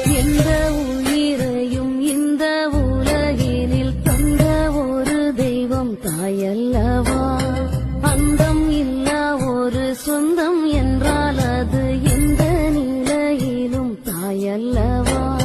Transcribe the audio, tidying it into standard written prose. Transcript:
எந்த உயிரையும் இந்த உலகினில் தந்த ஒரு தெய்வம் தாயல்லவா. அந்தம் இல்லா ஒரு சொந்தம் என்றால் அது எந்த நிலையிலும் தாயல்லவா.